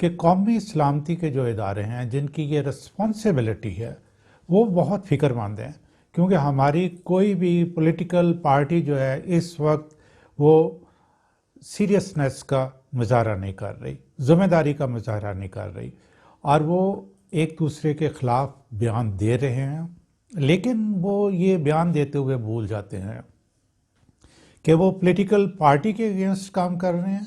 کہ قومی سلامتی کے جو ادارے ہیں جن کی یہ رسپانسبلٹی ہے وہ بہت فکر مند ہیں، کیونکہ ہماری کوئی بھی پولیٹیکل پارٹی جو ہے اس وقت وہ سیریسنس کا مظاہرہ نہیں کر رہی، ذمہ داری کا مظاہرہ نہیں کر رہی، اور وہ ایک دوسرے کے خلاف بیان دے رہے ہیں، لیکن وہ یہ بیان دیتے ہوئے بھول جاتے ہیں کہ وہ پولیٹیکل پارٹی کے اگینسٹ کام کر رہے ہیں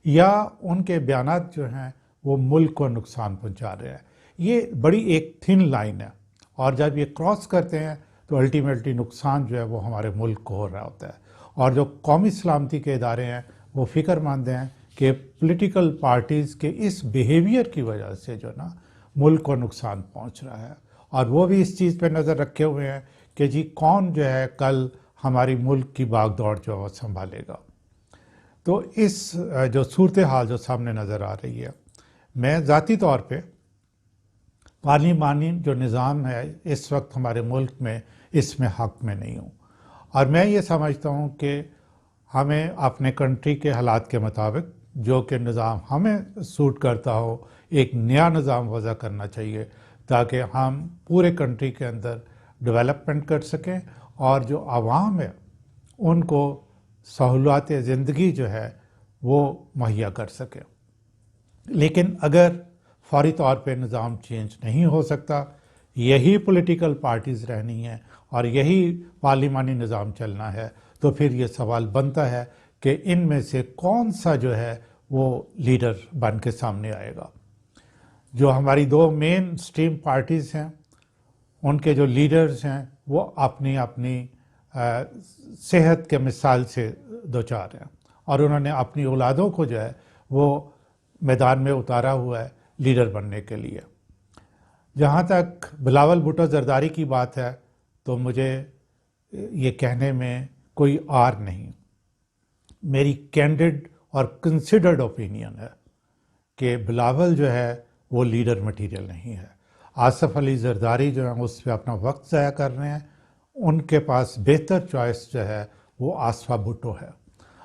یا ان کے بیانات جو ہیں وہ ملک کو نقصان پہنچا رہے ہیں۔ یہ بڑی ایک تھن لائن ہے، اور جب یہ کراس کرتے ہیں تو الٹیمیٹلی نقصان جو ہے وہ ہمارے ملک کو ہو رہا ہوتا ہے۔ اور جو قومی سلامتی کے ادارے ہیں وہ فکر مند ہیں کہ پولیٹیکل پارٹیز کے اس بیہیویئر کی وجہ سے جو نا ملک کو نقصان پہنچ رہا ہے، اور وہ بھی اس چیز پہ نظر رکھے ہوئے ہیں کہ جی کون جو ہے کل ہماری ملک کی باغ دوڑ جو ہے وہ سنبھالے گا۔ تو اس جو صورتحال جو سامنے نظر آ رہی ہے، میں ذاتی طور پہ پارلیمانی جو نظام ہے اس وقت ہمارے ملک میں اس میں حق میں نہیں ہوں، اور میں یہ سمجھتا ہوں کہ ہمیں اپنے کنٹری کے حالات کے مطابق جو کہ نظام ہمیں سوٹ کرتا ہو ایک نیا نظام وضع کرنا چاہیے، تاکہ ہم پورے کنٹری کے اندر ڈیولپمنٹ کر سکیں اور جو عوام ہے ان کو سہولات زندگی جو ہے وہ مہیا کر سکے۔ لیکن اگر فوری طور پہ نظام چینج نہیں ہو سکتا، یہی پولیٹیکل پارٹیز رہنی ہیں اور یہی پارلیمانی نظام چلنا ہے، تو پھر یہ سوال بنتا ہے کہ ان میں سے کون سا جو ہے وہ لیڈر بن کے سامنے آئے گا۔ جو ہماری دو مین اسٹریم پارٹیز ہیں ان کے جو لیڈرز ہیں وہ اپنی اپنی صحت کے مثال سے دوچار ہیں، اور انہوں نے اپنی اولادوں کو جو ہے وہ میدان میں اتارا ہوا ہے لیڈر بننے کے لیے۔ جہاں تک بلاول بھٹو زرداری کی بات ہے تو مجھے یہ کہنے میں کوئی آر نہیں، میری کینڈڈ اور کنسیڈرڈ اوپینین ہے کہ بلاول جو ہے وہ لیڈر مٹیریل نہیں ہے۔ آصف علی زرداری جو ہیں اس پہ اپنا وقت ضائع کر رہے ہیں، ان کے پاس بہتر چوائس جو ہے وہ آصفہ بھٹو ہے۔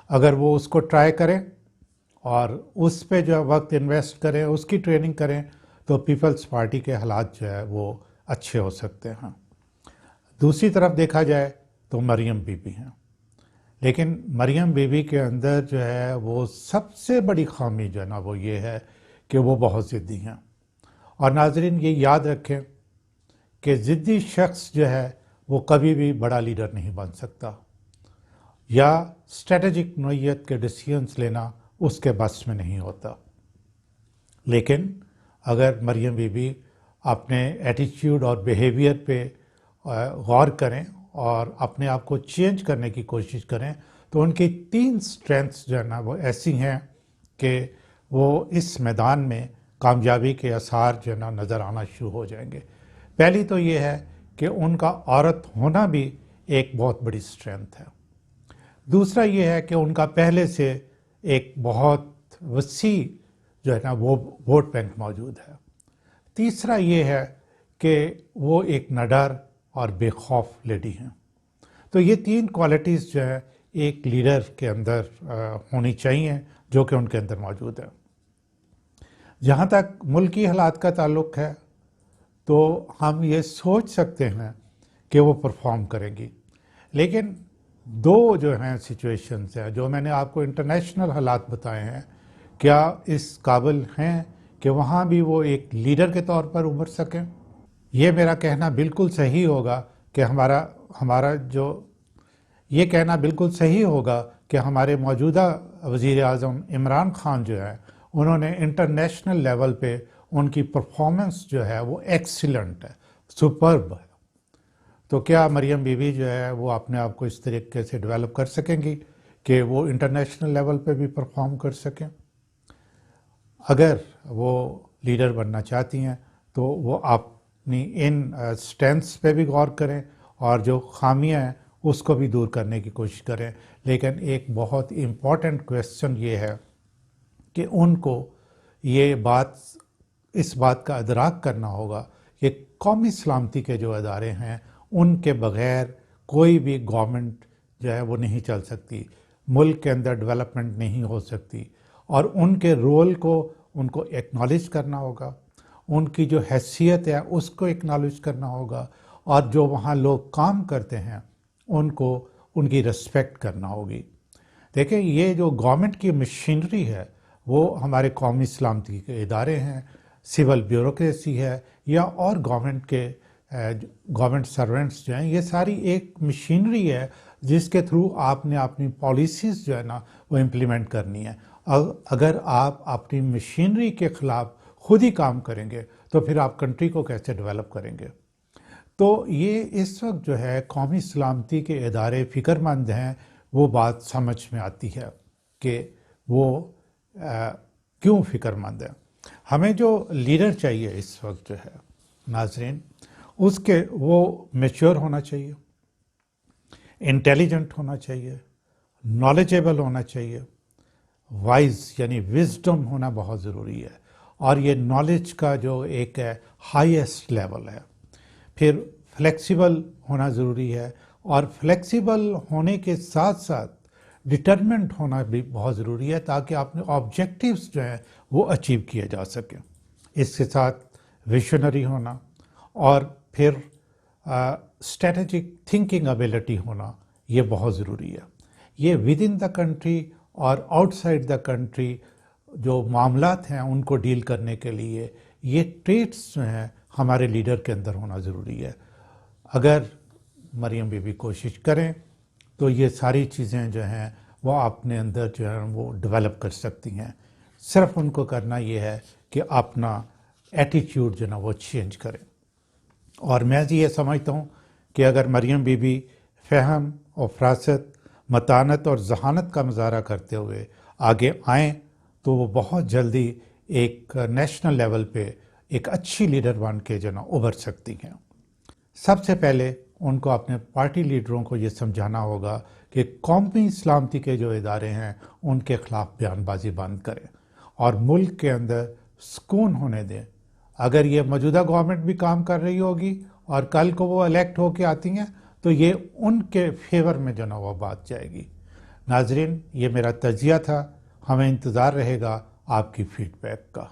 اگر وہ اس کو ٹرائی کریں اور اس پہ جو ہے وقت انویسٹ کریں، اس کی ٹریننگ کریں، تو پیپلز پارٹی کے حالات جو ہے وہ اچھے ہو سکتے ہیں۔ دوسری طرف دیکھا جائے تو مریم بی بی ہیں، لیکن مریم بی بی کے اندر جو ہے وہ سب سے بڑی خامی جو ہے نا وہ یہ ہے کہ وہ بہت ضدی ہیں۔ اور ناظرین یہ یاد رکھیں کہ ضدی شخص جو ہے وہ کبھی بھی بڑا لیڈر نہیں بن سکتا، یا اسٹریٹجک نوعیت کے ڈیسیژنس لینا اس کے بس میں نہیں ہوتا۔ لیکن اگر مریم بی بی اپنے ایٹیچیوڈ اور بیہیویئر پہ غور کریں اور اپنے آپ کو چینج کرنے کی کوشش کریں، تو ان کی 3 اسٹرینتھس جو ہے نا وہ ایسی ہیں کہ وہ اس میدان میں کامیابی کے آثار جو ہے نا نظر آنا شروع ہو جائیں گے۔ پہلی تو یہ ہے کہ ان کا عورت ہونا بھی ایک بہت بڑی اسٹرینتھ ہے۔ دوسرا یہ ہے کہ ان کا پہلے سے ایک بہت وسیع جو ہے نا وہ ووٹ بینک موجود ہے۔ تیسرا یہ ہے کہ وہ ایک نڈر اور بے خوف لیڈی ہیں۔ تو یہ 3 کوالٹیز جو ہے ایک لیڈر کے اندر ہونی چاہیے جو کہ ان کے اندر موجود ہے۔ جہاں تک ملکی حالات کا تعلق ہے تو ہم یہ سوچ سکتے ہیں کہ وہ پرفارم کریں گی، لیکن 2 جو ہیں سچویشنز ہیں جو میں نے آپ کو انٹرنیشنل حالات بتائے ہیں، کیا اس قابل ہیں کہ وہاں بھی وہ ایک لیڈر کے طور پر ابھر سکیں؟ یہ میرا کہنا بالکل صحیح ہوگا کہ یہ کہنا بالکل صحیح ہوگا کہ ہمارے موجودہ وزیر اعظم عمران خان جو ہے انہوں نے انٹرنیشنل لیول پہ ان کی پرفارمنس جو ہے وہ ایکسیلنٹ ہے، سپرب ہے۔ تو کیا مریم بی بی جو ہے وہ اپنے آپ کو اس طریقے سے ڈیولپ کر سکیں گی کہ وہ انٹرنیشنل لیول پہ بھی پرفارم کر سکیں؟ اگر وہ لیڈر بننا چاہتی ہیں تو وہ اپنی ان اسٹرینتھس پہ بھی غور کریں اور جو خامیاں ہیں اس کو بھی دور کرنے کی کوشش کریں۔ لیکن ایک بہت امپورٹنٹ کویسچن یہ ہے کہ ان کو اس بات کا ادراک کرنا ہوگا کہ قومی سلامتی کے جو ادارے ہیں ان کے بغیر کوئی بھی گورنمنٹ جو ہے وہ نہیں چل سکتی، ملک کے اندر ڈیولپمنٹ نہیں ہو سکتی، اور ان کے رول کو ان کو ایکنالج کرنا ہوگا، ان کی جو حیثیت ہے اس کو ایکنالج کرنا ہوگا، اور جو وہاں لوگ کام کرتے ہیں ان کو ان کی رسپیکٹ کرنا ہوگی۔ دیکھیں، یہ جو گورنمنٹ کی مشینری ہے وہ ہمارے قومی سلامتی کے ادارے ہیں، سول بیوروکریسی ہے، یا اور گورنمنٹ سرونٹس جو ہیں، یہ ساری ایک مشینری ہے جس کے تھرو آپ نے اپنی پالیسیز جو ہے نا وہ امپلیمنٹ کرنی ہے۔ اگر آپ اپنی مشینری کے خلاف خود ہی کام کریں گے تو پھر آپ کنٹری کو کیسے ڈیولپ کریں گے؟ تو یہ اس وقت جو ہے قومی سلامتی کے ادارے فکر مند ہیں، وہ بات سمجھ میں آتی ہے کہ وہ کیوں فکر مند ہیں۔ ہمیں جو لیڈر چاہیے اس وقت جو ہے ناظرین، اس کے وہ میچور ہونا چاہیے، انٹیلیجنٹ ہونا چاہیے، نالجیبل ہونا چاہیے، وائز یعنی وزڈم ہونا بہت ضروری ہے، اور یہ نالج کا جو ایک ہائیسٹ لیول ہے۔ پھر فلیکسیبل ہونا ضروری ہے، اور فلیکسیبل ہونے کے ساتھ ساتھ ڈٹرمنٹ ہونا بھی بہت ضروری ہے تاکہ اپنے آبجیکٹیوز جو ہیں وہ اچیو کیے جا سکیں۔ اس کے ساتھ ویژنری ہونا، اور پھر اسٹریٹجک تھنکنگ ایبلٹی ہونا، یہ بہت ضروری ہے۔ یہ ود ان دا کنٹری اور آؤٹ سائڈ دا کنٹری جو معاملات ہیں ان کو ڈیل کرنے کے لیے یہ ٹریٹس جو ہیں ہمارے لیڈر کے اندر ہونا ضروری ہے۔ اگر مریم بی بی کوشش کریں تو یہ ساری چیزیں جو ہیں وہ اپنے اندر جو ہے وہ ڈیولپ کر سکتی ہیں۔ صرف ان کو کرنا یہ ہے کہ اپنا ایٹیٹیوڈ جو نا وہ چینج کریں۔ اور میں یہ سمجھتا ہوں کہ اگر مریم بی بی فہم اور فراست، متانت اور ذہانت کا مظاہرہ کرتے ہوئے آگے آئیں تو وہ بہت جلدی ایک نیشنل لیول پہ ایک اچھی لیڈر بن کے جو نا ابھر سکتی ہیں۔ سب سے پہلے ان کو اپنے پارٹی لیڈروں کو یہ سمجھانا ہوگا کہ قومی سلامتی کے جو ادارے ہیں ان کے خلاف بیان بازی بند کریں اور ملک کے اندر سکون ہونے دیں۔ اگر یہ موجودہ گورنمنٹ بھی کام کر رہی ہوگی اور کل کو وہ الیکٹ ہو کے آتی ہیں تو یہ ان کے فیور میں جو نا وہ بات جائے گی۔ ناظرین، یہ میرا تجزیہ تھا، ہمیں انتظار رہے گا آپ کی فیڈ بیک کا۔